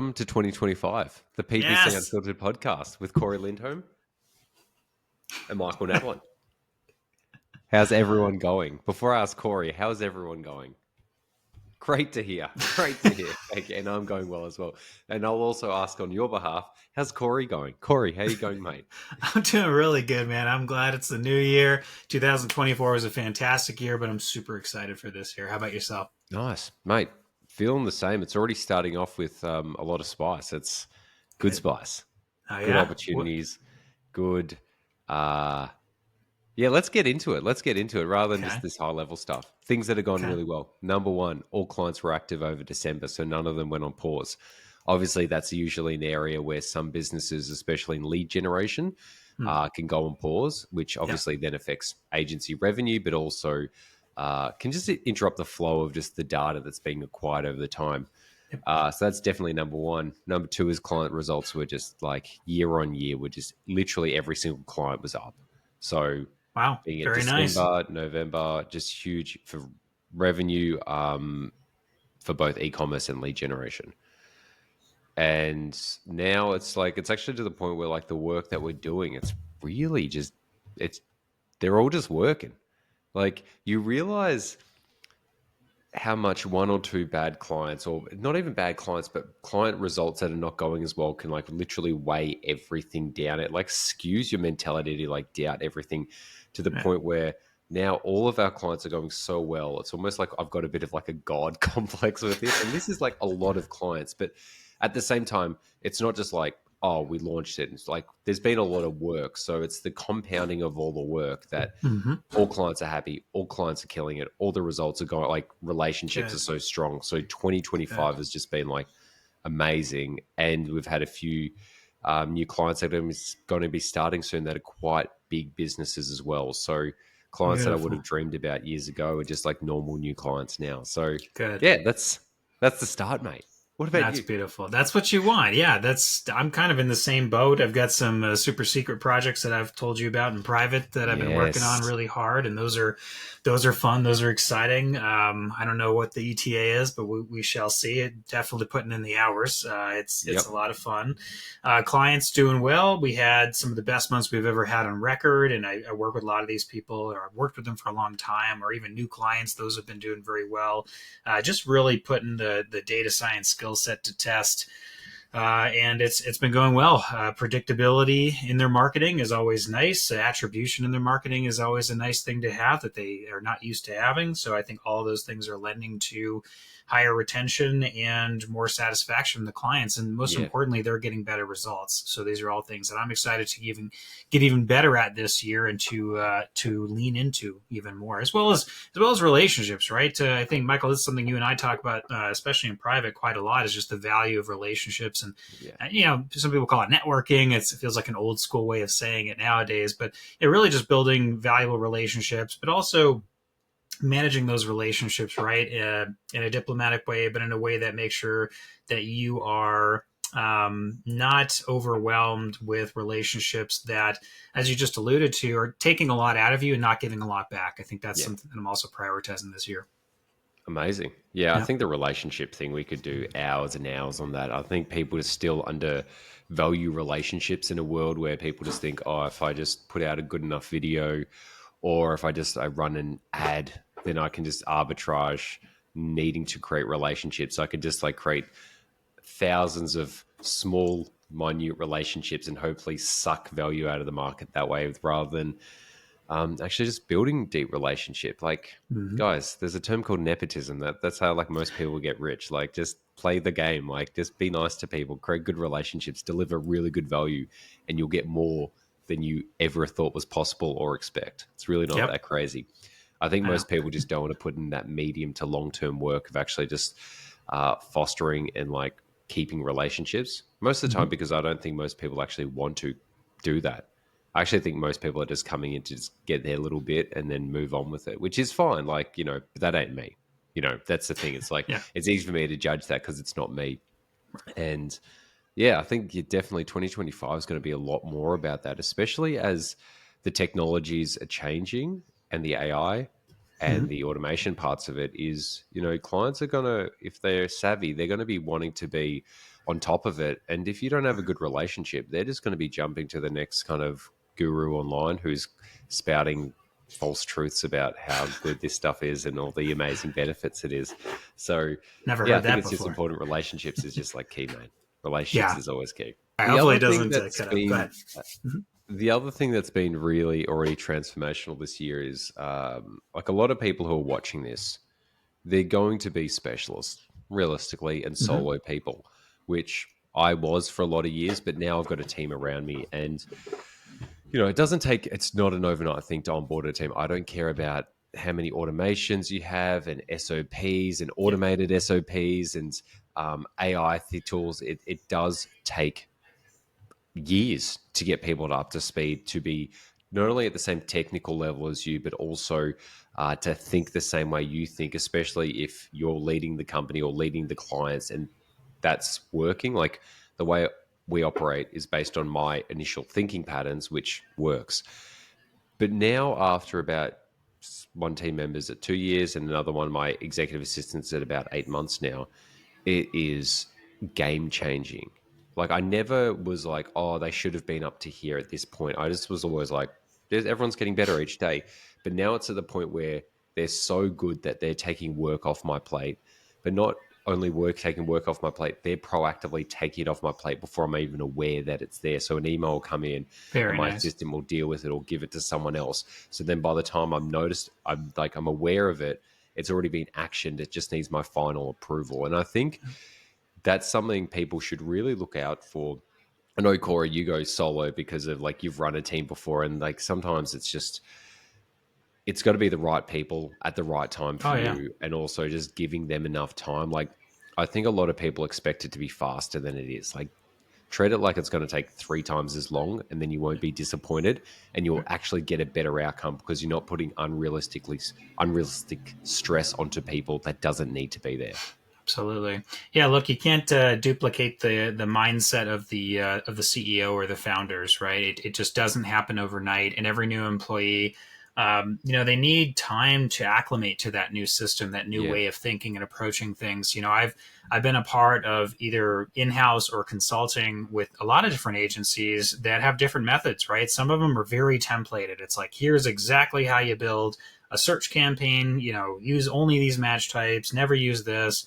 Welcome to 2025, the PPC Yes. Unfiltered podcast with Cory Lindholm and Michael Nadalin. How's everyone going? Before I ask Cory, how's everyone going? Great to hear. Great to hear. Okay, and I'm going well as well. And I'll also ask on your behalf, how's Cory going? Cory, how you going, mate? I'm doing really good, man. I'm glad it's the new year. 2024 was a fantastic year, but I'm super excited for this year. How about yourself? Nice, mate. Feeling the same. It's already starting off with a lot of spice. It's good Good. spice, Oh, good yeah? opportunities, good yeah, let's get into it. Let's get into it rather than just Okay. this high level stuff. Things that have gone Okay. really well. Number one, all clients were active over December, so none of them went on pause. Obviously, that's usually an area where some businesses, especially in lead generation, Hmm. can go on pause, which Yeah. obviously then affects agency revenue, but also can just interrupt the flow of just the data that's being acquired over the time. Yep. So that's definitely number one. Number two is client results were just like year on year, were just literally every single client was up. So Wow. being it Very nice. December, November, just huge for revenue for both e-commerce and lead generation. And now it's like it's actually to the point where like the work that we're doing, it's really just it's they're all just working. Like you realize how much one or two bad clients, or not even bad clients, but client results that are not going as well, can like literally weigh everything down. It like skews your mentality to like doubt everything to the Yeah. point where now all of our clients are going so well. It's almost like I've got a bit of like a God complex with it. And this is like a lot of clients, but at the same time, it's not just like, oh, we launched it. It's like there's been a lot of work. So it's the compounding of all the work that Mm-hmm. all clients are happy, all clients are killing it, all the results are going, like relationships are Good. so strong. So Good. 2025 has just been like amazing. And we've had a few new clients that are going to be starting soon that are quite big businesses as well. So clients that I would have Beautiful. dreamed about years ago are just like normal new clients now. So Good. yeah, that's the start, mate. What about That's you? beautiful. That's what you want. Yeah, I'm kind of in the same boat. I've got some super secret projects that I've told you about in private that I've been working on Yes. really hard, and those are fun. Those are exciting. I don't know what the ETA is, but we shall see. It definitely putting in the hours. It's a Yep. lot of fun. Clients doing well. We had some of the best months we've ever had on record, and I work with a lot of these people, or I've worked with them for a long time, or even new clients. Those have been doing very well. Just really putting the data science skill set to test. And it's been going well. Predictability in their marketing is always nice. Attribution in their marketing is always a nice thing to have that they are not used to having. So I think all those things are lending to higher retention and more satisfaction in the clients. And most Yeah. importantly, they're getting better results. So these are all things that I'm excited to even get even better at this year and to lean into even more, as well as relationships. Right? I think Michael, this is something you and I talk about, especially in private, quite a lot. Is just the value of relationships, and Yeah. some people call it networking. It feels like an old school way of saying it nowadays, but it really just building valuable relationships, but also managing those relationships right in a diplomatic way, but in a way that makes sure that you are not overwhelmed with relationships that, as you just alluded to, are taking a lot out of you and not giving a lot back. I think that's Yeah. something that I'm also prioritizing this year. Amazing. Yeah, I Yeah. think the relationship thing, we could do hours and hours on that. I think people just still undervalue relationships in a world where people just think, oh, if I just put out a good enough video or if I run an ad, then I can just arbitrage needing to create relationships. I could just like create thousands of small, minute relationships and hopefully suck value out of the market that way rather than actually just building deep relationship. Like, Mm-hmm. guys, there's a term called nepotism. That's how like most people get rich. Like, just play the game. Like, just be nice to people, create good relationships, deliver really good value, and you'll get more than you ever thought was possible or expect. It's really not Yep. that crazy. I think I know. most people just don't want to put in that medium to long term work of actually just fostering and like keeping relationships most of the Mm-hmm. time because I don't think most people actually want to do that. I actually think most people are just coming in to just get their little bit and then move on with it, which is fine. Like, but that ain't me. That's the thing. It's like, Yeah. it's easy for me to judge that because it's not me. And yeah, I think you definitely 2025 is going to be a lot more about that, especially as the technologies are changing and the AI Mm-hmm. and the automation parts of it is, clients are going to, if they're savvy, they're going to be wanting to be on top of it. And if you don't have a good relationship, they're just going to be jumping to the next kind of guru online who's spouting false truths about how good this stuff is and all the amazing benefits it is. So Never yeah, I heard think that it's just before. important. Relationships is just like key, man. Relationships Yeah. is always key. All right, The hopefully other it thing doesn't that's cut out. Go been ahead. Mhm. the other thing that's been really already transformational this year is like a lot of people who are watching this, they're going to be specialists realistically and Mhm. solo people, which I was for a lot of years, but now I've got a team around me. And, it doesn't take, it's not an overnight thing to onboard a team. I don't care about how many automations you have and SOPs and Yep. automated SOPs and AI tools. It does take years to get people up to speed to be not only at the same technical level as you, but also to think the same way you think, especially if you're leading the company or leading the clients and that's working. Like the way we operate is based on my initial thinking patterns, which works. But now, after about one team members at 2 years and another one, my executive assistants at about 8 months now, it is game changing. Like I never was like, oh, they should have been up to here at this point. I just was always like, everyone's getting better each day. But now it's at the point where they're so good that they're taking work off my plate, but not only taking work off my plate, they're proactively taking it off my plate before I'm even aware that it's there. So an email will come in and Very my nice. assistant will deal with it or give it to someone else. So then by the time I'm aware of it, it's already been actioned. It just needs my final approval. And I think that's something people should really look out for. I know, Cory, you go solo because of like you've run a team before, and like sometimes it's got to be the right people at the right time for Oh yeah. you, and also just giving them enough time. Like I think a lot of people expect it to be faster than it is. Like treat it like it's going to take 3 times as long, and then you won't be disappointed, and you'll actually get a better outcome because you're not putting unrealistic stress onto people that doesn't need to be there. Absolutely. Yeah. Look, you can't duplicate the mindset of the CEO or the founders, right? It just doesn't happen overnight. And every new employee, they need time to acclimate to that new system, that new Yeah, way of thinking and approaching things. I've been a part of either in-house or consulting with a lot of different agencies that have different methods, right? Some of them are very templated. It's like, here's exactly how you build a search campaign, use only these match types, never use this.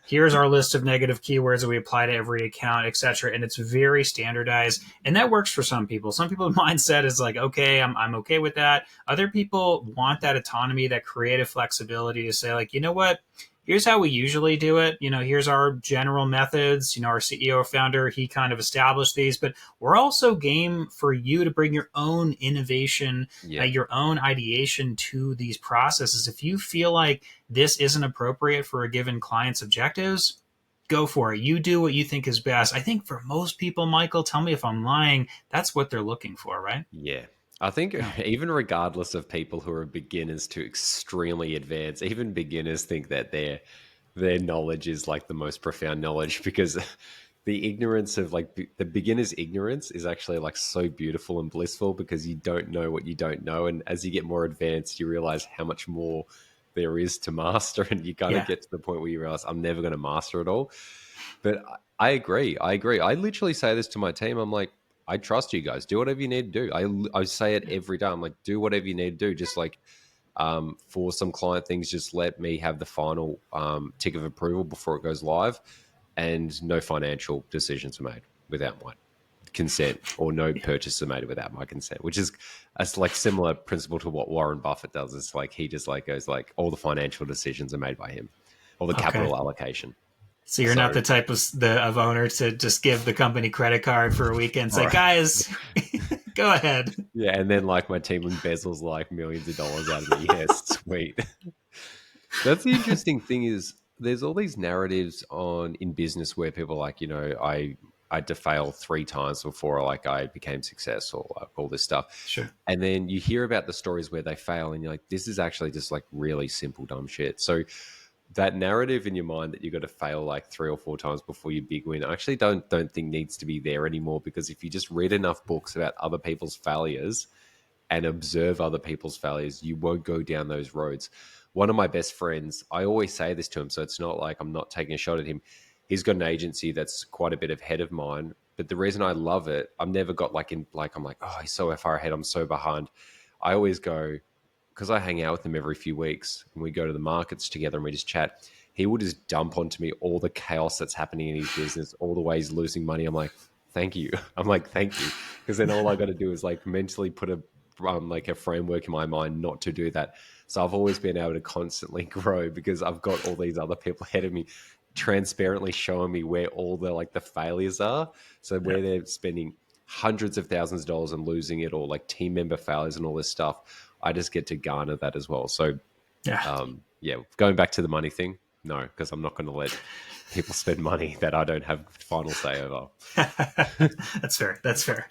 Here's our list of negative keywords that we apply to every account, etc. And it's very standardized. And that works for some people. Some people's mindset is like, okay, I'm okay with that. Other people want that autonomy, that creative flexibility to say, like, you know what? Here's how we usually do it. Here's our general methods. Our CEO or founder, he kind of established these, but we're also game for you to bring your own innovation, yeah. your own ideation to these processes. If you feel like this isn't appropriate for a given client's objectives, go for it. You do what you think is best. I think for most people, Michael, tell me if I'm lying, that's what they're looking for, right? Yeah. I think Yeah. even regardless of people who are beginners to extremely advanced, even beginners think that their knowledge is like the most profound knowledge because the ignorance of like the beginner's ignorance is actually like so beautiful and blissful because you don't know what you don't know. And as you get more advanced, you realize how much more there is to master. And you kind of Yeah. get to the point where you realize I'm never going to master it all. But I agree. I agree. I literally say this to my team. I'm like, I trust you guys. Do whatever you need to do. I say it every day. I'm like, do whatever you need to do. Just like for some client things, just let me have the final tick of approval before it goes live, and no financial decisions are made without my consent, or no purchases are made without my consent. Which is a like similar principle to what Warren Buffett does. It's like he just like goes like all the financial decisions are made by him, or the Okay. capital allocation. So you're not So the type of owner to just give the company credit card for a weekend and say, right. guys, go ahead. Yeah, and then like my team embezzles like millions of dollars out of me. Yes, sweet. That's the interesting thing is there's all these narratives on in business where people are like, I had to fail 3 times before like I became successful, like all this stuff. Sure. And then you hear about the stories where they fail and you're like, this is actually just like really simple dumb shit. So that narrative in your mind that you got to fail like 3 or 4 times before you big win, I actually don't think needs to be there anymore, because if you just read enough books about other people's failures and observe other people's failures, you won't go down those roads. One of my best friends, I always say this to him, so it's not like I'm not taking a shot at him. He's got an agency that's quite a bit ahead of mine. But the reason I love it, I've never got like I'm like, oh, he's so far ahead, I'm so behind. I always go, because I hang out with him every few weeks and we go to the markets together and we just chat. He will just dump onto me all the chaos that's happening in his business, all the ways losing money. I'm like, thank you. I'm like, thank you. Because then all I got to do is like mentally put like a framework in my mind not to do that. So I've always been able to constantly grow because I've got all these other people ahead of me transparently showing me where all the like the failures are. So where they're spending hundreds of thousands of dollars and losing it, or like team member failures and all this stuff, I just get to garner that as well. So going back to the money thing, no, because I'm not going to let people spend money that I don't have final say over. That's fair. That's fair.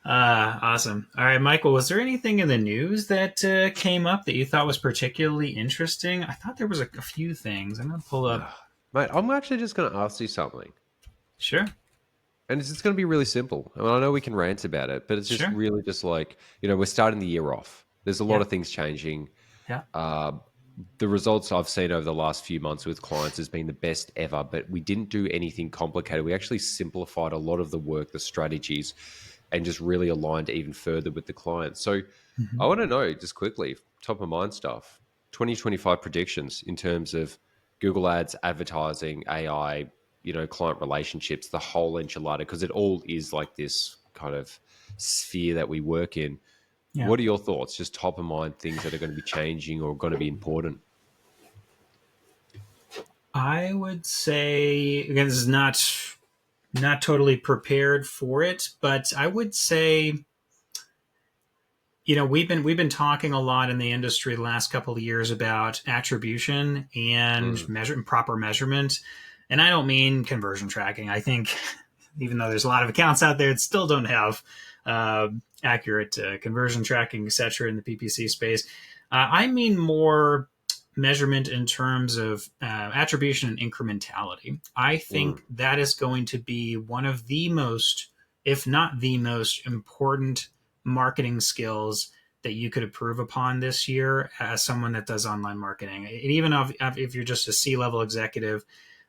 Awesome. All right, Michael, was there anything in the news that came up that you thought was particularly interesting? I thought there was a few things. I'm going to pull up. Mate, I'm actually just going to ask you something. Sure. And it's just going to be really simple. I mean, I know we can rant about it, but it's just really just like, we're starting the year off. There's a lot of things changing. Yeah. The results I've seen over the last few months with clients has been the best ever, but we didn't do anything complicated. We actually simplified a lot of the work, the strategies, and just really aligned even further with the client. So I want to know just quickly, top of mind stuff, 2025 predictions in terms of Google Ads, advertising, AI, client relationships, the whole enchilada, because it all is like this kind of sphere that we work in. Yeah. What are your thoughts? Just top of mind things that are going to be changing or going to be important? I would say, again, this is not totally prepared for it, but I would say, we've been talking a lot in the industry the last couple of years about attribution and proper measurement. And I don't mean conversion tracking. I think even though there's a lot of accounts out there that still don't have accurate conversion tracking, et cetera, in the PPC space, I mean more measurement in terms of attribution and incrementality. I think that is going to be one of the most, if not the most important marketing skills that you could improve upon this year as someone that does online marketing. And even if you're just a C-level executive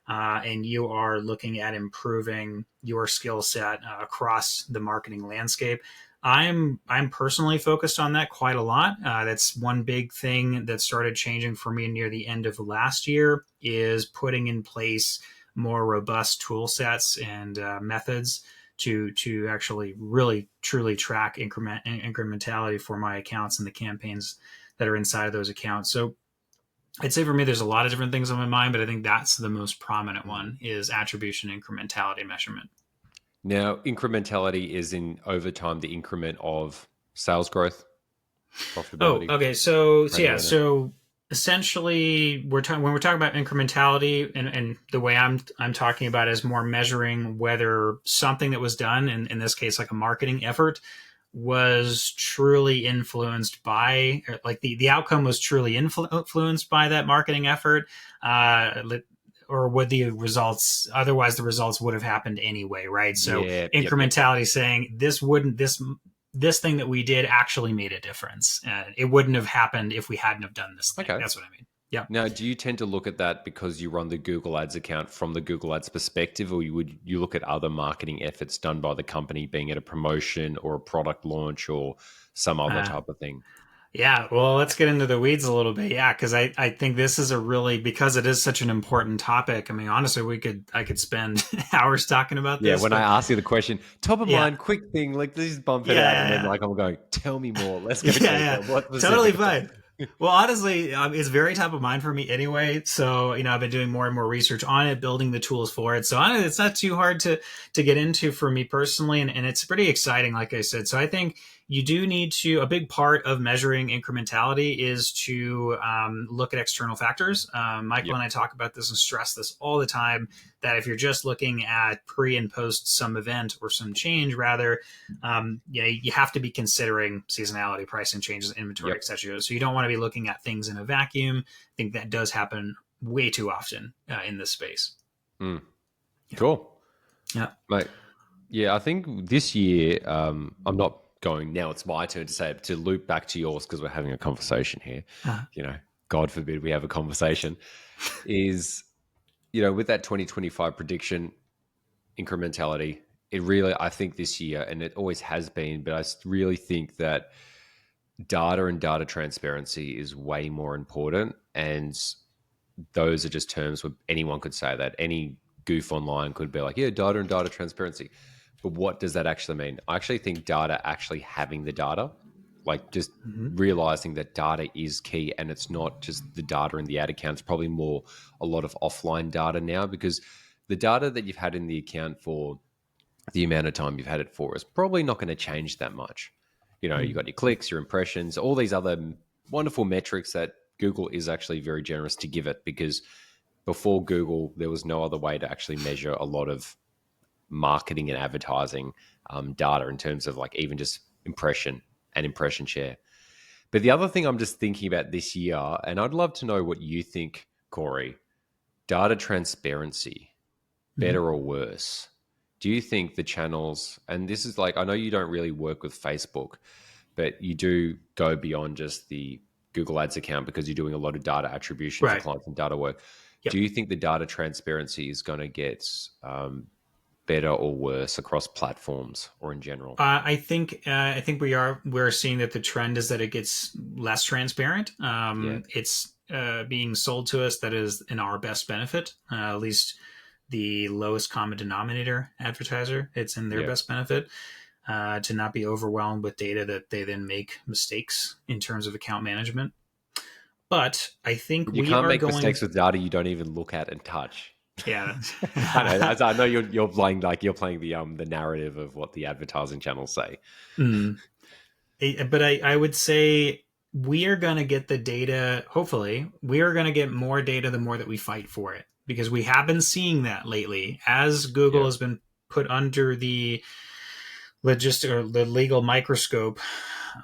and you are looking at improving your skill set across the marketing landscape, I'm personally focused on that quite a lot. That's one big thing that started changing for me near the end of last year, is putting in place more robust tool sets and methods to actually really truly track incrementality for my accounts and the campaigns that are inside of those accounts. So I'd say for me, there's a lot of different things on my mind, but I think that's the most prominent one, is attribution incrementality measurement. Now, incrementality is in over time the increment of sales growth, profitability. Oh, okay. So essentially, when we're talking about incrementality, and the way I'm talking about it is more measuring whether something that was done, in this case, like a marketing effort, was truly influenced by, like the outcome was truly influenced by that marketing effort, or would the results, otherwise the results would have happened anyway, right? So incrementality saying this thing that we did actually made a difference. It wouldn't have happened if we hadn't have done this thing. Okay. That's what I mean. Yeah. Now, do you tend to look at that because you run the Google Ads account from the Google Ads perspective, or would you look at other marketing efforts done by the company, being at a promotion or a product launch or some other type of thing? Yeah, well, let's get into the weeds a little bit. Yeah, because I think this is because it is such an important topic. I mean, honestly, I could spend hours talking about this. Yeah, when I ask you the question, top of mind, quick thing, like just bump it out, and then I'm going, tell me more. Let's go. Totally fine. Well, honestly, it's very top of mind for me anyway. So, I've been doing more and more research on it, building the tools for it. So it's not too hard to get into for me personally. And it's pretty exciting, like I said. So I think you do need to, a big part of measuring incrementality is to look at external factors. Michael and I talk about this and stress this all the time, that if you're just looking at pre and post some event or some change, rather, you have to be considering seasonality, pricing changes, inventory, et cetera. So you don't want to be looking at things in a vacuum. I think that does happen way too often in this space. Cool. Yeah. Mate. Yeah, I think this year, I'm not going, now it's my turn to say it, to loop back to yours because we're having a conversation here. God forbid we have a conversation, is with that 2025 prediction, incrementality, it really, I think this year, and it always has been, but I really think that data and data transparency is way more important. And those are just terms where anyone could say that. Any goof online could be like, yeah, data and data transparency. But what does that actually mean? I actually think data, actually having the data, like just Mm-hmm. realizing that data is key, and it's not just the data in the ad account. It's probably more a lot of offline data now, because the data that you've had in the account for the amount of time you've had it for is probably not going to change that much. You got your clicks, your impressions, all these other wonderful metrics that Google is actually very generous to give it, because before Google, there was no other way to actually measure a lot of marketing and advertising data in terms of like even just impression and impression share. But the other thing I'm just thinking about this year, and I'd love to know what you think, Cory, data transparency, Mm-hmm. better or worse? Do you think the channels, and this is like, I know you don't really work with Facebook, but you do go beyond just the Google Ads account because you're doing a lot of data attribution for Right. clients and data work. Do Yep. you think the data transparency is going to get better or worse across platforms or in general? I think we're seeing that the trend is that it gets less transparent. Yeah, It's being sold to us that is in our best benefit, at least the lowest common denominator advertiser. It's in their yeah. best benefit to not be overwhelmed with data that they then make mistakes in terms of account management. But I think But you we can't are make going. mistakes with data you don't even look at and touch. Yeah. I know. I know you're playing like you're playing the narrative of what the advertising channels say. Mm. But I would say we are going to get the data. Hopefully, we are going to get more data the more that we fight for it, because we have been seeing that lately as Google Yeah, has been put under the logistic or the legal microscope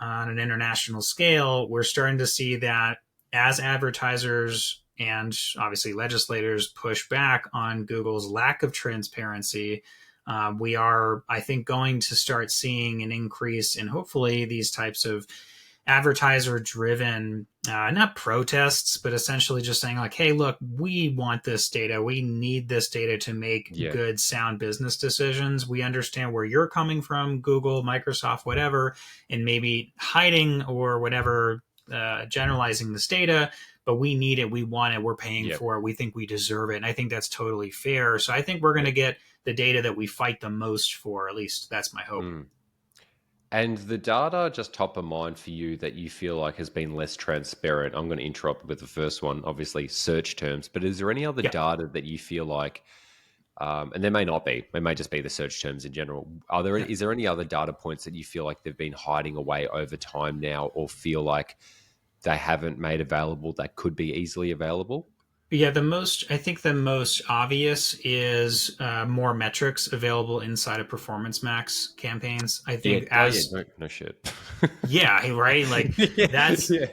on an international scale. We're starting to see that as advertisers and obviously legislators push back on Google's lack of transparency, we are, I think, going to start seeing an increase in hopefully these types of advertiser driven not protests, but essentially just saying like, hey, look, we want this data, we need this data to make yeah, good sound business decisions. We understand where you're coming from, Google, Microsoft, whatever, and maybe hiding or whatever, generalizing this data, but we need it, we want it, we're paying yeah, for it, we think we deserve it, and I think that's totally fair. So I think we're going yeah. to get the data that we fight the most for, at least that's my hope. Mm. And the data just top of mind for you that you feel like has been less transparent. I'm going to interrupt with the first one, obviously search terms. But is there any other Yeah. data that you feel like, and there may not be, it may just be the search terms in general. Are there Yeah. is there any other data points that you feel like they've been hiding away over time now, or feel like they haven't made available that could be easily available? Yeah, I think the most obvious is more metrics available inside of Performance Max campaigns. I Yeah. think Oh, yeah. as, No shit. yeah, right. Like Yeah. that's, Yeah.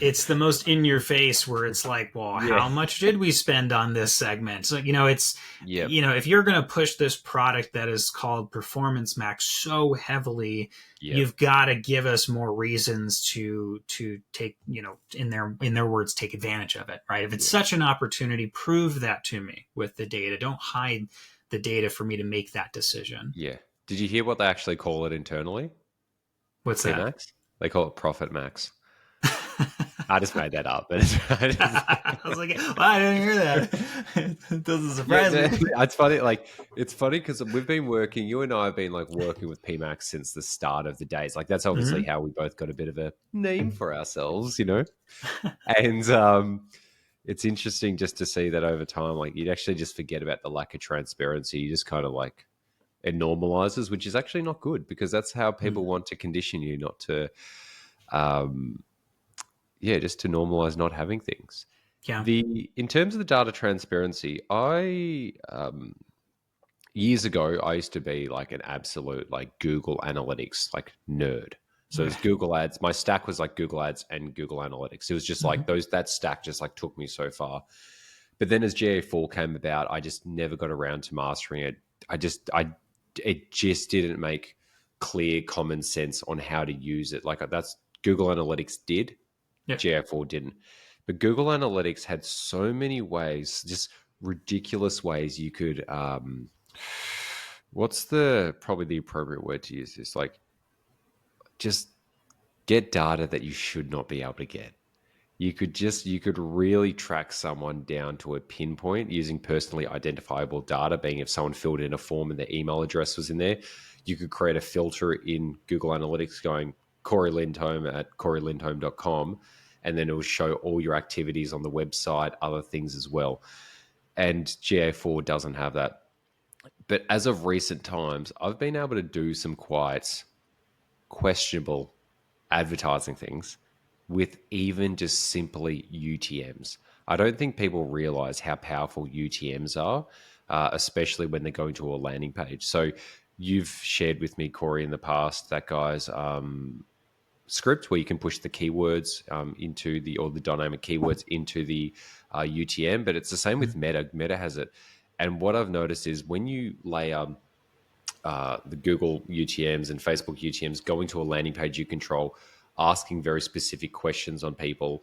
it's the most in your face where it's like, well, Yeah. how much did we spend on this segment? So, it's, Yep. if you're going to push this product that is called Performance Max so heavily, Yep. you've got to give us more reasons to take, in their words, take advantage of it, right? If it's Yeah. such an opportunity, prove that to me with the data. Don't hide the data for me to make that decision. Yeah. Did you hear what they actually call it internally? What's that? PMax? They call it Profit Max. I just made that up. But I was like, well, I didn't hear that. It doesn't yeah, surprise me. it's funny. Like, it's funny because we've been working. You and I have been like working with PMax since the start of the days. Like, that's obviously Mm-hmm. how we both got a bit of a name for ourselves. And it's interesting just to see that over time. Like, you'd actually just forget about the lack of transparency. You just kind of like it normalizes, which is actually not good, because that's how people want to condition you not to. Um, yeah, just to normalize not having things. Yeah. The in terms of the data transparency, I years ago I used to be like an absolute like Google Analytics like nerd. So it was Right. Google Ads. My stack was like Google Ads and Google Analytics. It was just Mm-hmm. like those that stack just like took me so far. But then as GA4 came about, I just never got around to mastering it. I it just didn't make clear common sense on how to use it. Like that's Google Analytics did, Yeah. GA4 didn't. But Google Analytics had so many ways, just ridiculous ways you could what's the probably the appropriate word to use this, like, just get data that you should not be able to get. You could really track someone down to a pinpoint using personally identifiable data, being if someone filled in a form and their email address was in there. You could create a filter in Google Analytics going Cory Lindholm at corylindholm.com, and then it will show all your activities on the website, other things as well. And GA4 doesn't have that. But as of recent times, I've been able to do some quite questionable advertising things with even just simply UTMs. I don't think people realize how powerful UTMs are, especially when they're going to a landing page. So you've shared with me, Cory, in the past, that guy's script where you can push the keywords into the, or the dynamic keywords into the UTM, but it's the same with Meta. Meta has it. And what I've noticed is when you layer the Google UTMs and Facebook UTMs going to a landing page you control, asking very specific questions on people,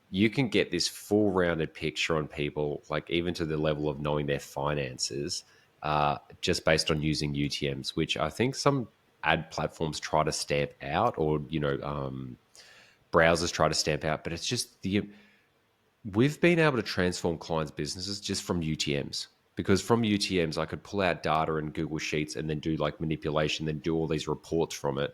you can get this full rounded picture on people, like even to the level of knowing their finances, just based on using UTMs, which I think some ad platforms try to stamp out, or, browsers try to stamp out, but it's just we've been able to transform clients' businesses just from UTMs. Because from UTMs, I could pull out data in Google Sheets and then do like manipulation, then do all these reports from it.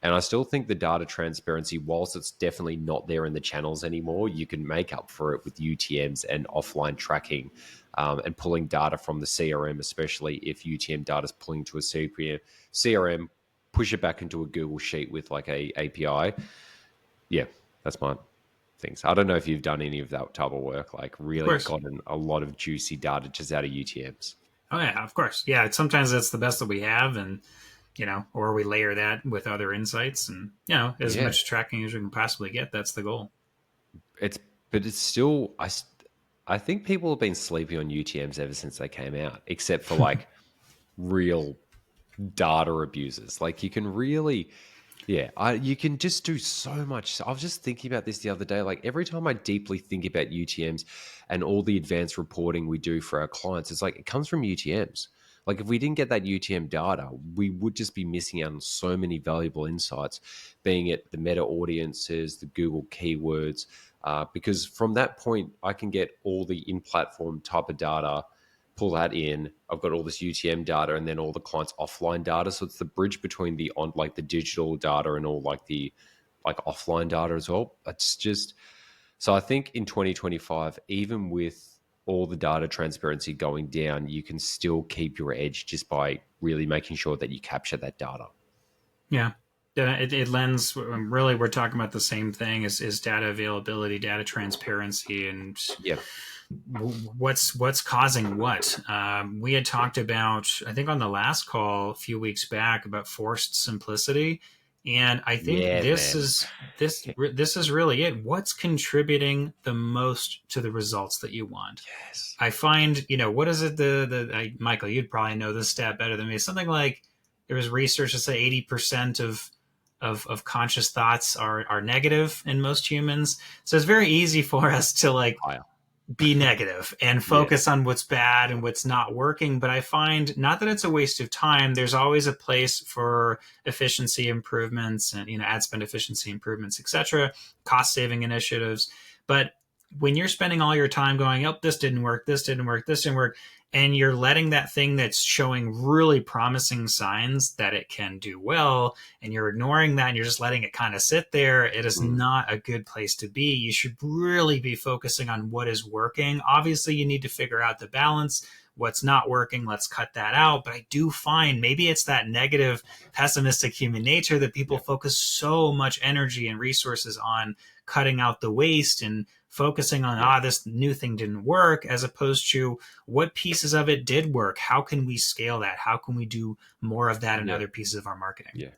And I still think the data transparency, whilst it's definitely not there in the channels anymore, you can make up for it with UTMs and offline tracking, and pulling data from the CRM, especially if UTM data is pulling to a CRM, push it back into a Google Sheet with like a API. Yeah, that's my things. I don't know if you've done any of that type of work, like Of really course. gotten a lot of juicy data just out of UTMs. Oh yeah, of course. Yeah, sometimes that's the best that we have, and or we layer that with other insights, and as Yeah, much tracking as we can possibly get. That's the goal. it's but it's still I think people have been sleeping on UTMs ever since they came out, except for like real data abusers. Like you can really, yeah, you can just do so much. I was just thinking about this the other day. Like every time I deeply think about UTMs and all the advanced reporting we do for our clients, it's like it comes from UTMs. Like if we didn't get that UTM data, we would just be missing out on so many valuable insights, being it the meta audiences, the Google keywords, because from that point, I can get all the in-platform type of data, pull that in. I've got all this UTM data and then all the clients' offline data. So it's the bridge between the on like the digital data and all like the like offline data as well. It's just so I think in 2025, even with all the data transparency going down, you can still keep your edge just by really making sure that you capture that data. Yeah. It lends really, we're talking about the same thing, is data availability, data transparency, and Yeah. what's causing what. We had talked about, I think on the last call a few weeks back, about forced simplicity, and I think Yeah, man. this is really it. What's contributing the most to the results that you want? Yes. I find, what is it? Michael, you'd probably know this stat better than me. Something like there was research to say 80% of conscious thoughts are negative in most humans. So it's very easy for us to like Higher. be negative and Yeah. focus on what's bad and what's not working. But I find not that it's a waste of time. There's always a place for efficiency improvements and ad spend efficiency improvements, etc., cost saving initiatives. But when you're spending all your time going, "Oh, this didn't work, this didn't work, this didn't work," and you're letting that thing that's showing really promising signs that it can do well, and you're ignoring that and you're just letting it kind of sit there, it is Mm. not a good place to be. You should really be focusing on what is working. Obviously, you need to figure out the balance. What's not working, let's cut that out. But I do find maybe it's that negative, pessimistic human nature that people Yeah. focus so much energy and resources on cutting out the waste and focusing on, Yeah. this new thing didn't work, as opposed to what pieces of it did work. How can we scale that? How can we do more of that in Yeah. other pieces of our marketing? Yeah.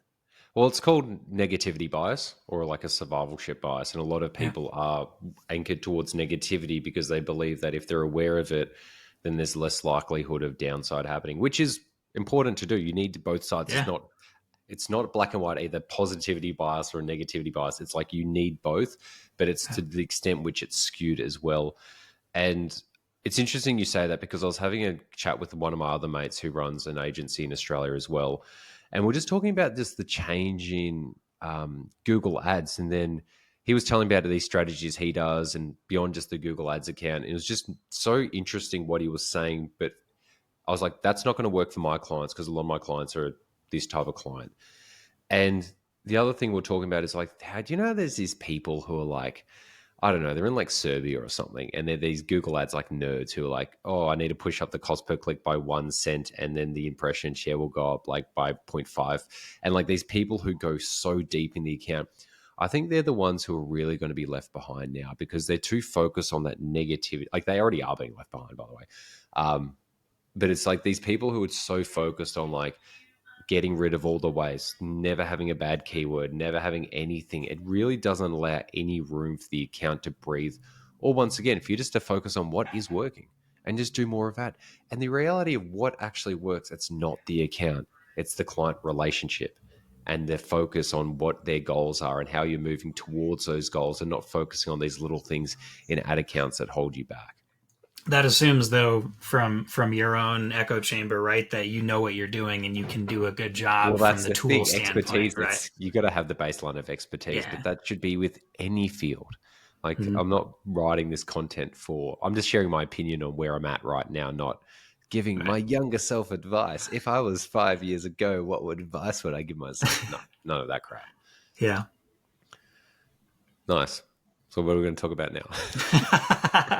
Well, it's called negativity bias or like a survivalship bias. And a lot of Yeah. people are anchored towards negativity because they believe that if they're aware of it, then there's less likelihood of downside happening, which is important to do. You need both sides. Yeah. It's not black and white, either positivity bias or negativity bias. It's like you need both, but it's to the extent which it's skewed as well. And It's interesting you say that because I was having a chat with one of my other mates who runs an agency in Australia as well. And we're just talking about just the change in Google Ads. And then he was telling me about these strategies he does and beyond just the Google Ads account. It was just so interesting what he was saying. But I was like, that's not going to work for my clients because a lot of my clients are this type of client. And the other thing we're talking about is like, how do you know there's these people who are like, I don't know, they're in like Serbia or something, and they're these Google Ads like nerds who are like, oh, I need to push up the cost per click by 1 cent, and then the impression share will go up like by 0.5. And like these people who go so deep in the account, I think they're the ones who are really going to be left behind now because they're too focused on that negativity. Like they already are being left behind, by the way. But it's like these people who are so focused on like getting rid of all the waste, never having a bad keyword, never having anything. It really doesn't allow any room for the account to breathe. Or once again, for you just to focus on what is working and just do more of that. And the reality of what actually works, it's not the account, it's the client relationship and the focus on what their goals are and how you're moving towards those goals and not focusing on these little things in ad accounts that hold you back. That assumes, though, from your own echo chamber, right, that you know what you're doing and you can do a good job Well, from that's the the tool thing. standpoint, Expertise, right? it's you got to have the baseline of expertise, Yeah. but that should be with any field. Like Mm-hmm. I'm not writing this content for I'm just sharing my opinion on where I'm at right now, not giving Right. my younger self advice. If I was 5 years ago, what advice would I give myself? No, none of that crap. Yeah. Nice. So what are we going to talk about now?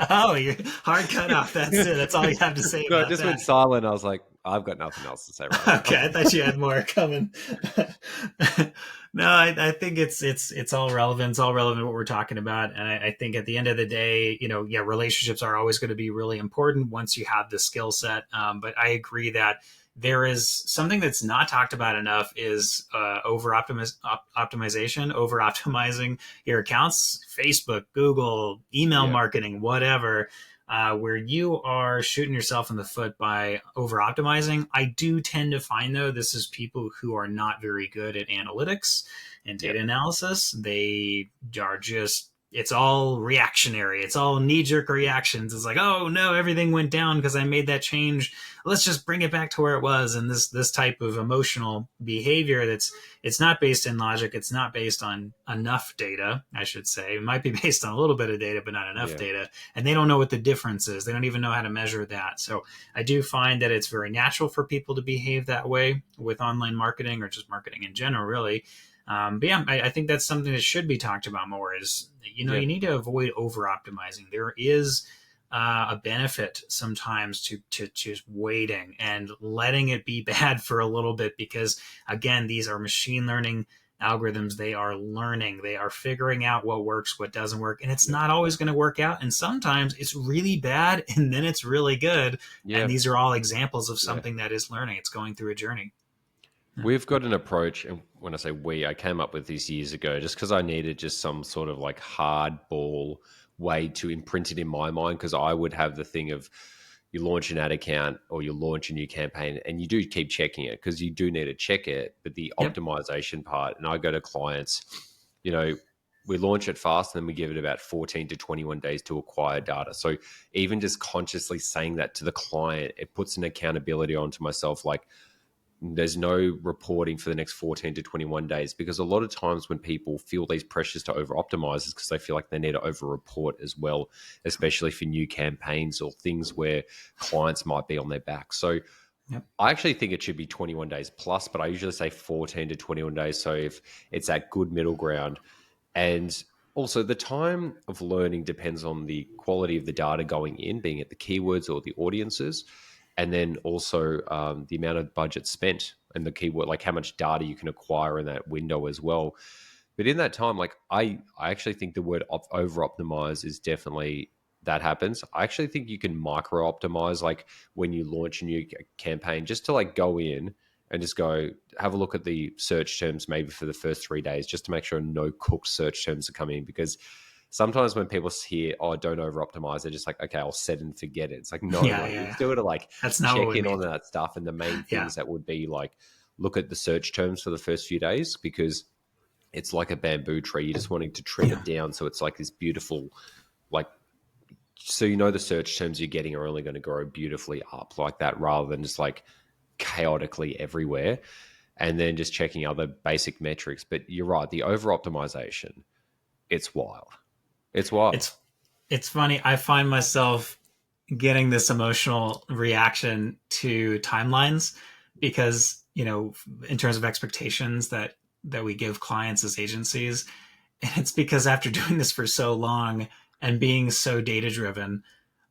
Oh, you're hard cut off. That's it. That's all you have to say No, I about just went that. silent. I was like, I've got nothing else to say right now. Okay, I thought you had more coming. No, I think it's all relevant. It's all relevant what we're talking about, and I think at the end of the day, yeah, relationships are always going to be really important once you have the skill set. But I agree that there is something that's not talked about enough is optimization, over optimizing your accounts, Facebook, Google, email Yeah. marketing, whatever, where you are shooting yourself in the foot by over optimizing. I do tend to find, though, this is people who are not very good at analytics and Yeah. data analysis. They are just, it's all reactionary. It's all knee jerk reactions. It's like, oh no, everything went down because I made that change. Let's just bring it back to where it was. And this type of emotional behavior it's not based in logic. It's not based on enough data, I should say. It might be based on a little bit of data, but not enough Yeah. data. And they don't know what the difference is. They don't even know how to measure that. So I do find that it's very natural for people to behave that way with online marketing or just marketing in general, really. But yeah, I think that's something that should be talked about more is, Yeah. you need to avoid over optimizing. There is a benefit sometimes to just waiting and letting it be bad for a little bit, because again, these are machine learning algorithms. They are learning, they are figuring out what works, what doesn't work, and it's Yeah. not always going to work out, and sometimes it's really bad and then it's really good. And Yeah. these are all examples of Yeah. something that is learning. It's going through a journey. We've got an approach, and when I say we, I came up with this years ago just because I needed just some sort of like hardball way to imprint it in my mind. Because I would have the thing of you launch an ad account or you launch a new campaign and you do keep checking it because you do need to check it. But the Yep. optimization part, and I go to clients, you know, we launch it fast and then we give it about 14 to 21 days to acquire data. So even just consciously saying that to the client, it puts an accountability onto myself. Like, there's no reporting for the next 14 to 21 days, because a lot of times when people feel these pressures to over optimize is because they feel like they need to over report as well, especially for new campaigns or things where clients might be on their back. So Yep. I actually think it should be 21 days plus, but I usually say 14 to 21 days. So if it's that good middle ground. And also the time of learning depends on the quality of the data going in, being it the keywords or the audiences, and then also the amount of budget spent and the keyword, like how much data you can acquire in that window as well. But in that time, like I actually think the word over optimize is definitely that happens. I actually think you can micro optimize, like when you launch a new campaign, just to like go in and just go have a look at the search terms maybe for the first 3 days, just to make sure no cooked search terms are coming in. Because sometimes when people hear, oh, don't over optimize, they're just like, okay, I'll set and forget it. It's like, no, Yeah, like yeah, you yeah. still got to like That's not what check we in on mean. that stuff. And the main Yeah. things that would be like, look at the search terms for the first few days, because it's like a bamboo tree. You're just wanting to trim Yeah. it down so it's like this beautiful, like so you know the search terms you're getting are only going to grow beautifully up like that, rather than just like chaotically everywhere, and then just checking other basic metrics. But you're right, the over optimization, it's wild. It's wild. It's funny. I find myself getting this emotional reaction to timelines because, in terms of expectations that we give clients as agencies, and it's because after doing this for so long and being so data driven,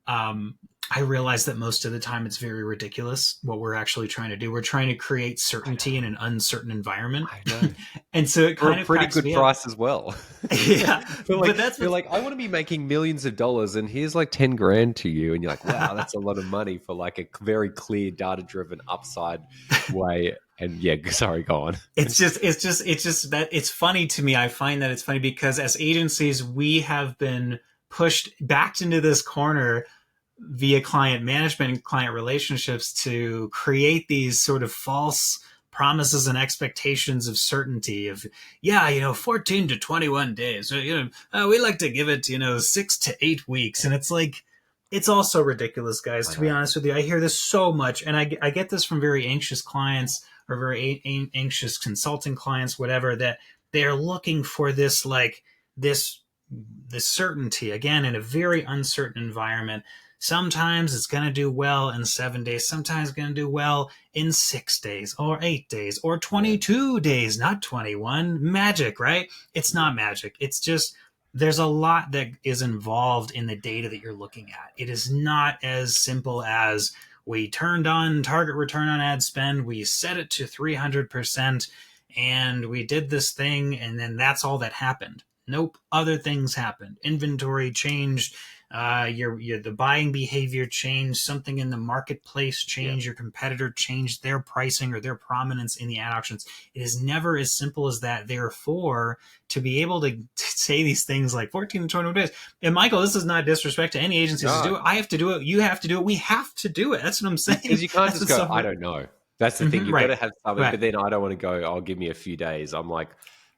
um, I realize that most of the time it's very ridiculous what we're actually trying to do. We're trying to create I certainty in know. an uncertain environment. I know. And so it For a kind of pretty cracks good me up. price as well. Yeah. But But like, that's you're what's, like, I want to be making millions of dollars, and here's like 10 grand to you, and you're like, wow, that's a lot of money for like a very clear data driven upside way. And yeah, sorry, go on. it's just that it's funny to me. I find that it's funny because as agencies, we have been pushed backed into this corner via client management and client relationships to create these sort of false promises and expectations of certainty of 14 to 21 days, we like to give it 6 to 8 weeks, and it's like it's also ridiculous, guys, I to be know. honest with you. I hear this so much, and I get this from very anxious clients or very anxious consulting clients, whatever, that they're looking for this, like, this certainty again in a very uncertain environment. Sometimes it's going to do well in 7 days. Sometimes it's going to do well in 6 days or 8 days or Yeah. 22 days, not 21. Magic, right? It's Yeah. not magic. It's just there's a lot that is involved in the data that you're looking at. It is not as simple as we turned on target return on ad spend, we set it to 300%, and we did this thing, and then that's all that happened. Nope, other things happened. Inventory changed. The buying behavior changed. Something in the marketplace Yeah. changed. Your competitor changed their pricing or their prominence in the ad auctions. It is never as simple as that. Therefore, to be able to say these things like 14 to 21 days, and Michael, this is not disrespect to any agencies to do No, it. I have to do it. You have to do it. We have to do it. That's what I'm saying. because you can't That's just what go, stuff. I don't know. That's the thing. You've got Right. to have something, Right. but then I don't want to go, oh, give me a few days. I'm like,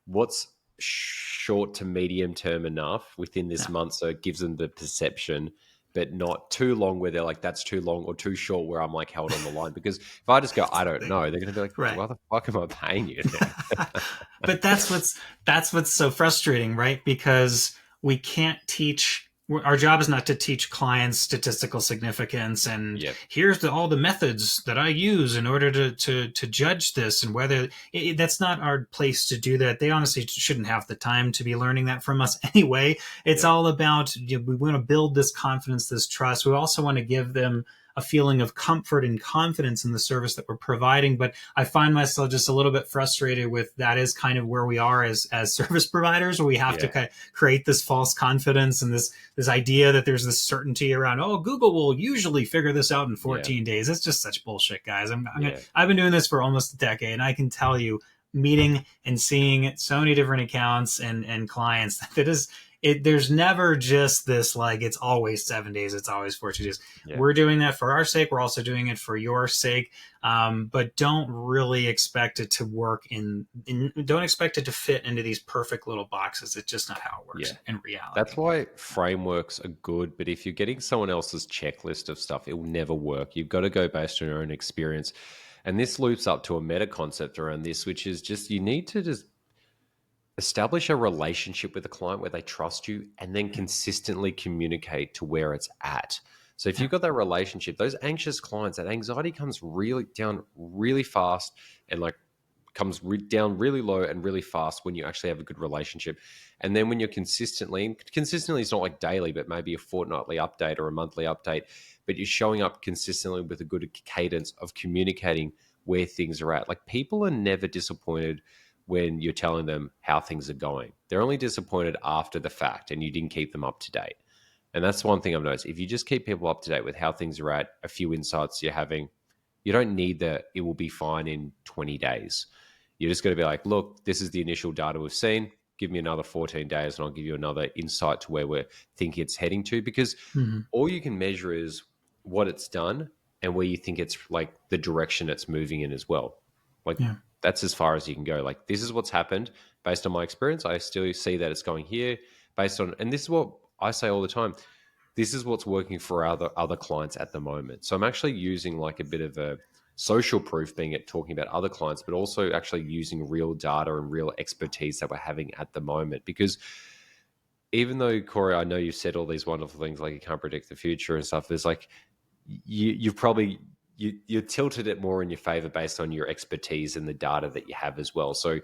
what's short to medium term enough within this Yeah. month so it gives them the perception, but not too long where they're like, that's too long, or too short where I'm like held on the line. Because if I just go, I don't know, they're going to be like, Right. why the fuck am I paying you now? But that's what's so frustrating, right? Because we can't teach. Our job is not to teach clients statistical significance and Yep. here's all the methods that I use in order to judge this, and whether that's not our place to do that. They honestly shouldn't have the time to be learning that from us anyway. It's Yep. all about, we want to build this confidence, this trust. We also want to give them a feeling of comfort and confidence in the service that we're providing. But I find myself just a little bit frustrated with that is kind of where we are as service providers, where we have to Yeah. kind of create this false confidence and this idea that there's this certainty around, oh, Google will usually figure this out in Yeah. 14 days. It's just such bullshit, guys. Yeah. I've been doing this for almost a decade, and I can tell you, meeting and seeing so many different accounts and clients, that is there's never just this, like, it's always 7 days, it's always 14 days. Yeah. We're doing that for our sake. We're also doing it for your sake. But don't really expect it to work don't expect it to fit into these perfect little boxes. It's just not how it works Yeah. in reality. That's why frameworks are good, but if you're getting someone else's checklist of stuff, it will never work. You've got to go based on your own experience. And this loops up to a meta concept around this, which is just you need to just establish a relationship with a client where they trust you and then consistently communicate to where it's at. So if Yeah. you've got that relationship, those anxious clients, that anxiety comes really down really fast, and like comes down really low and really fast when you actually have a good relationship. And then when you're consistently it's not like daily, but maybe a fortnightly update or a monthly update, but you're showing up consistently with a good cadence of communicating where things are at. Like, people are never disappointed when you're telling them how things are going. They're only disappointed after the fact and you didn't keep them up to date. And that's one thing I've noticed. If you just keep people up to date with how things are at, a few insights you're having, you don't need the it will be fine in 20 days. You're just going to be like, look, this is the initial data we've seen. Give me another 14 days and I'll give you another insight to where we're thinking it's heading to. Because Mm-hmm. all you can measure is what it's done and where you think it's like the direction it's moving in as well. Like, Yeah. that's as far as you can go. Like, this is what's happened based on my experience. I still see that it's going here based on, and this is what I say all the time. this is what's working for other clients at the moment. So I'm actually using like a bit of a social proof, being it talking about other clients, but also actually using real data and real expertise that we're having at the moment. Because even though, Cory, I know you've said all these wonderful things like you can't predict the future and stuff, there's like you've probably you tilted it more in your favor based on your expertise and the data that you have as well. So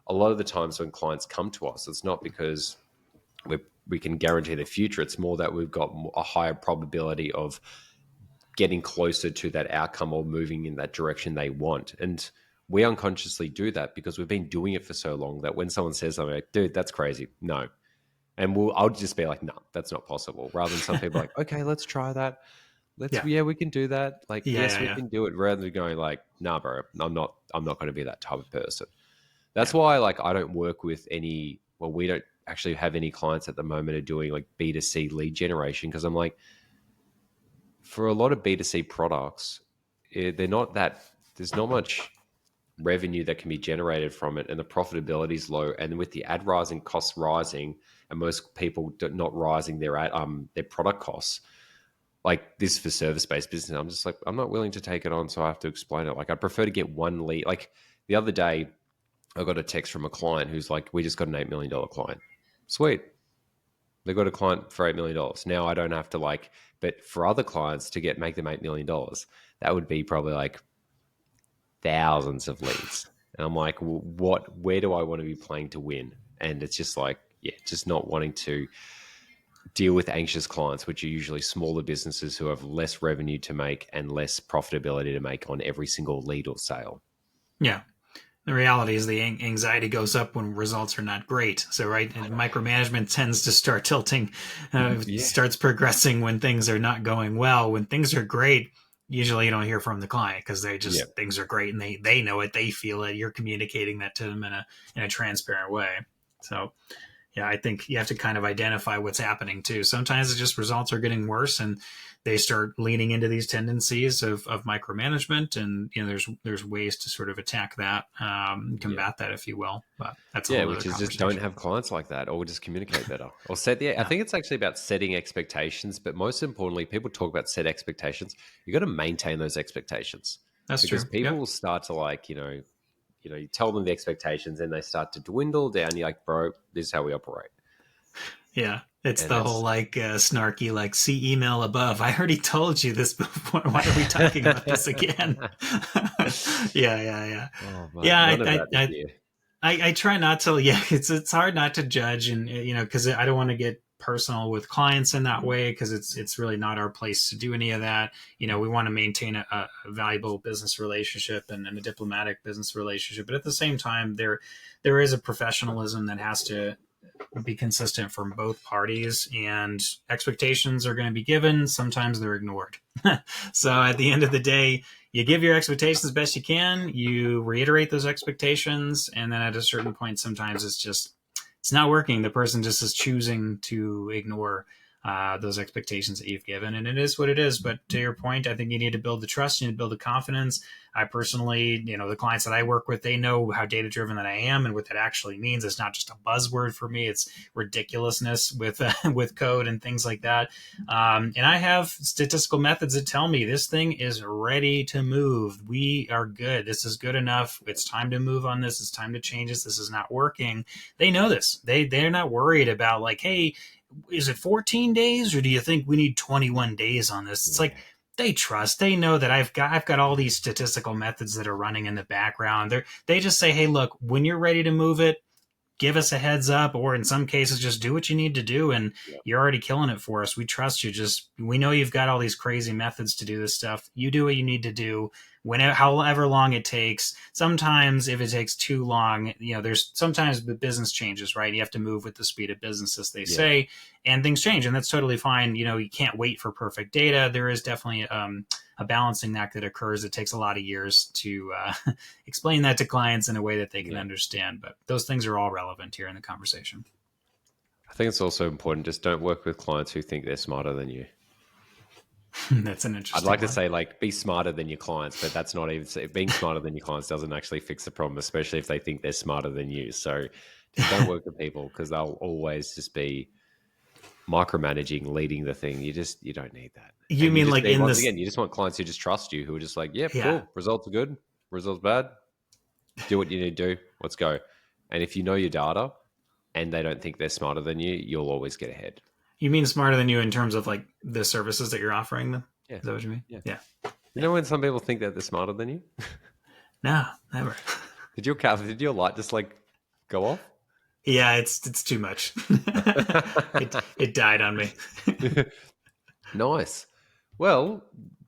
a lot of the times when clients come to us, it's not because we can guarantee the future. It's more that we've got a higher probability of getting closer to that outcome or moving in that direction they want. And we unconsciously do that because we've been doing it for so long that when someone says something like, dude, that's crazy. No. And I'll just be like, no, that's not possible. Rather than some people like, okay, let's try that. Yeah. Yeah, we can do that. Like, Yeah. yes, Yeah. we Yeah. can do it. Rather than going like, nah, bro, I'm not going to be that type of person. That's Yeah. why like I don't work with we don't actually have any clients at the moment are doing like B2C lead generation, because I'm like, for a lot of B2C products, they're not that, there's not much revenue that can be generated from it, and the profitability is low. And with the ad rising, costs rising, and most people not rising their product costs, like this for service-based business, I'm just like, I'm not willing to take it on, so I have to explain it. Like, I prefer to get one lead. Like the other day, I got a text from a client who's like, we just got an $8 million client. Sweet. They got a client for $8 million. Now I don't have to like, but for other clients to make them $8 million, that would be probably like thousands of leads. And I'm like, well, where do I want to be playing to win? And it's just like, yeah, just not wanting to deal with anxious clients, which are usually smaller businesses who have less revenue to make and less profitability to make on every single lead or sale. Yeah. The reality is the anxiety goes up when results are not great. So, right, and micromanagement tends to start tilting, Yeah. starts progressing when things are not going well. When things are great, usually you don't hear from the client because Yeah. things are great and they know it, they feel it. You're communicating that to them in a transparent way. So, yeah, I think you have to kind of identify what's happening too. Sometimes it's just results are getting worse and they start leaning into these tendencies of micromanagement, and there's ways to sort of attack that, Yeah. combat that, if you will. But that's a Yeah, whole other which is just don't conversation. have clients like that, or just communicate better, or I Yeah, think it's actually about setting expectations, but most importantly, people talk about set expectations. You got to maintain those expectations, that's because true. people Yep. will start to like, you tell them the expectations and they start to dwindle down. You're like, bro, this is how we operate. Yeah. It's And the whole it's, like snarky, like, see email above. I already told you this before. Why are we talking about this again? Yeah, yeah, yeah. oh, but Yeah, none of that is here. I try not to. Yeah, it's hard not to judge, and because I don't want to get personal with clients in that way, because it's really not our place to do any of that. We want to maintain a valuable business relationship and a diplomatic business relationship, but at the same time, there is a professionalism that has to be consistent from both parties, and expectations are going to be given. Sometimes they're ignored. So at the end of the day, you give your expectations as best you can, you reiterate those expectations, and then at a certain point, sometimes it's not working. The person just is choosing to ignore those expectations that you've given, and it is what it is. But to your point, I think you need to build the trust, you need to build the confidence. I personally, the clients that I work with, they know how data driven that I am and what that actually means. It's not just a buzzword for me; it's ridiculousness with with code and things like that. And I have statistical methods that tell me this thing is ready to move. We are good. This is good enough. It's time to move on this. It's time to change this. This is not working. They know this. They're not worried about like, hey, is it 14 days or do you think we need 21 days on this? It's like Yeah. they know that I've got all these statistical methods that are running in the background. They just say, hey, look, when you're ready to move it, give us a heads up, or in some cases just do what you need to do, and Yeah. you're already killing it for us. We trust you. Just, we know you've got all these crazy methods to do this stuff. You do what you need to do, whenever, however long it takes. Sometimes if it takes too long, there's sometimes the business changes, right? You have to move with the speed of business, as they Yeah. say, and things change, and that's totally fine. You can't wait for perfect data. There is definitely a balancing act that occurs. It takes a lot of years to explain that to clients in a way that they can Yeah. understand. But those things are all relevant here in the conversation. I think it's also important, just don't work with clients who think they're smarter than you. That's an I'd interesting like to one. say like be smarter than your clients, but that's not even being smarter than your clients doesn't actually fix the problem, especially if they think they're smarter than you. So just don't work with people because they'll always just be micromanaging, leading the thing. You don't need that. You And you mean just like need, in once this? again, you just want clients who just trust you, who are just like, yep, Yeah. cool, results are good, results bad, do what you need to do, let's go. And if you know your data and they don't think they're smarter than you, you'll always get ahead. You mean smarter than you in terms of like the services that you're offering them? Yeah. Is that what you mean? Yeah. Yeah. You know when some people think that they're smarter than you? No, never. Did your light just like go off? Yeah, it's too much. It died on me. Nice. Well,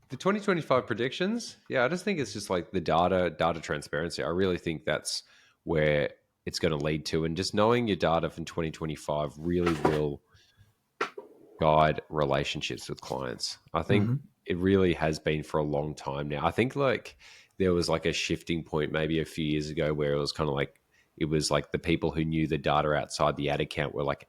the 2025 predictions, yeah, I just think it's just like the data transparency. I really think that's where it's going to lead to. And just knowing your data from 2025 really will guide relationships with clients. I think Mm-hmm. it really has been for a long time now. I think like there was like a shifting point maybe a few years ago where it was kind of like it was like the people who knew the data outside the ad account were like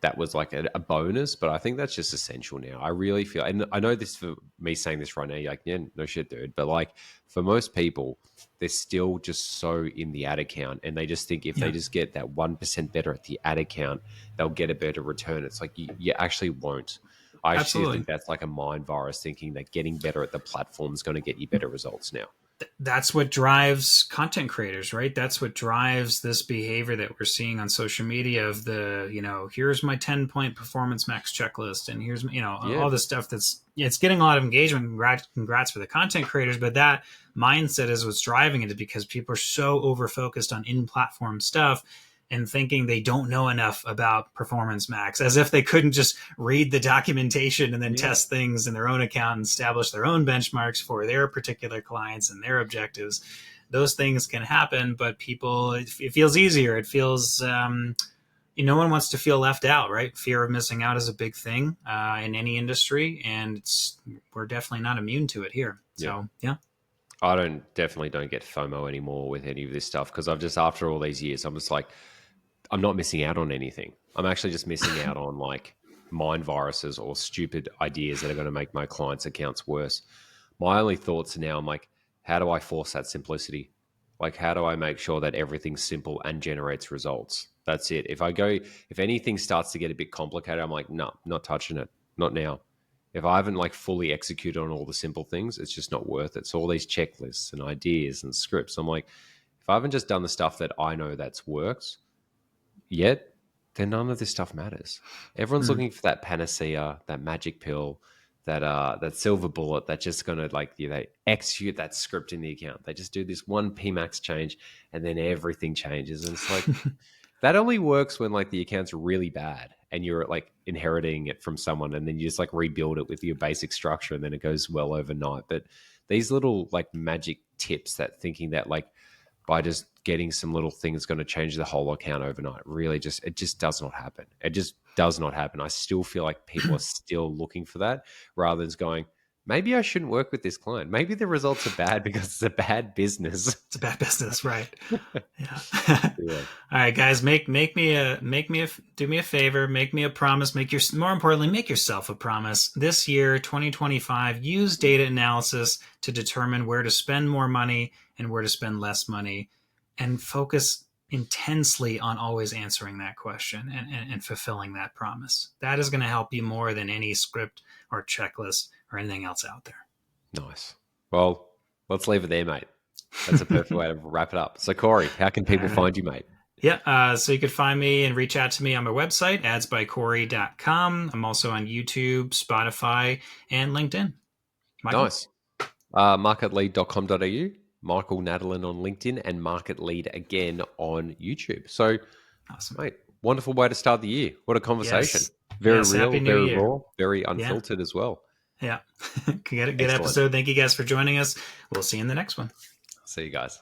that was like a bonus, but I think that's just essential now. I really feel, and I know this for me saying this right now, you're like, yeah, no shit, dude. But like for most people, they're still just so in the ad account and they just think if they Yeah, just get that 1% better at the ad account, they'll get a better return. It's like you actually won't. I actually absolutely. think that's like a mind virus thinking that getting better at the platform is going to get you better results now. That's what drives content creators, right? That's what drives this behavior that we're seeing on social media of the, here's my 10-point performance max checklist. And here's, Yeah. all this stuff it's getting a lot of engagement. Congrats for the content creators. But that mindset is what's driving it, because people are so over focused on in-platform stuff and thinking they don't know enough about performance max, as if they couldn't just read the documentation and then Yeah. test things in their own account and establish their own benchmarks for their particular clients and their objectives. Those things can happen, but it feels easier. It feels, no one wants to feel left out, right? Fear of missing out is a big thing in any industry, and we're definitely not immune to it here. Yeah. So, yeah. I definitely don't get FOMO anymore with any of this stuff because I've just, after all these years, I'm just like, I'm not missing out on anything. I'm actually just missing out on like mind viruses or stupid ideas that are going to make my clients' accounts worse. My only thoughts now, I'm like, how do I force that simplicity? Like, how do I make sure that everything's simple and generates results? That's it. If anything starts to get a bit complicated, I'm like, no, not touching it. Not now. If I haven't like fully executed on all the simple things, it's just not worth it. So all these checklists and ideas and scripts, I'm like, if I haven't just done the stuff that I know that's works, yet, then none of this stuff matters. Everyone's Mm. looking for that panacea, that magic pill, that silver bullet that's just gonna they execute that script in the account. They just do this one Pmax change and then everything changes. And it's like that only works when like the account's really bad and you're like inheriting it from someone and then you just like rebuild it with your basic structure and then it goes well overnight. But these little like magic tips that thinking that like by just getting some little things going to change the whole account overnight. Really, it just does not happen. It just does not happen. I still feel like people are still looking for that rather than going, maybe I shouldn't work with this client. Maybe the results are bad because it's a bad business. It's a bad business, right? Yeah. Yeah. All right, guys, do me a favor, make me a promise, more importantly, make yourself a promise. This year, 2025, use data analysis to determine where to spend more money and where to spend less money, and focus intensely on always answering that question and fulfilling that promise. That is going to help you more than any script or checklist or anything else out there. Nice. Well, let's leave it there, mate. That's a perfect way to wrap it up. So, Cory, how can people find you, mate? Yeah, so you could find me and reach out to me on my website, adsbycory.com. I'm also on YouTube, Spotify, and LinkedIn. Michael? Nice. Marketlead.com.au, Michael Nadalin on LinkedIn, and MarketLead again on YouTube. So, Awesome. mate, wonderful way to start the year. What a conversation. Yes. Very Yes, real, Happy New very Year. raw, very Yeah. unfiltered as well. Yeah. Good Excellent. episode. Thank you guys for joining us. We'll see you in the next one. See you guys.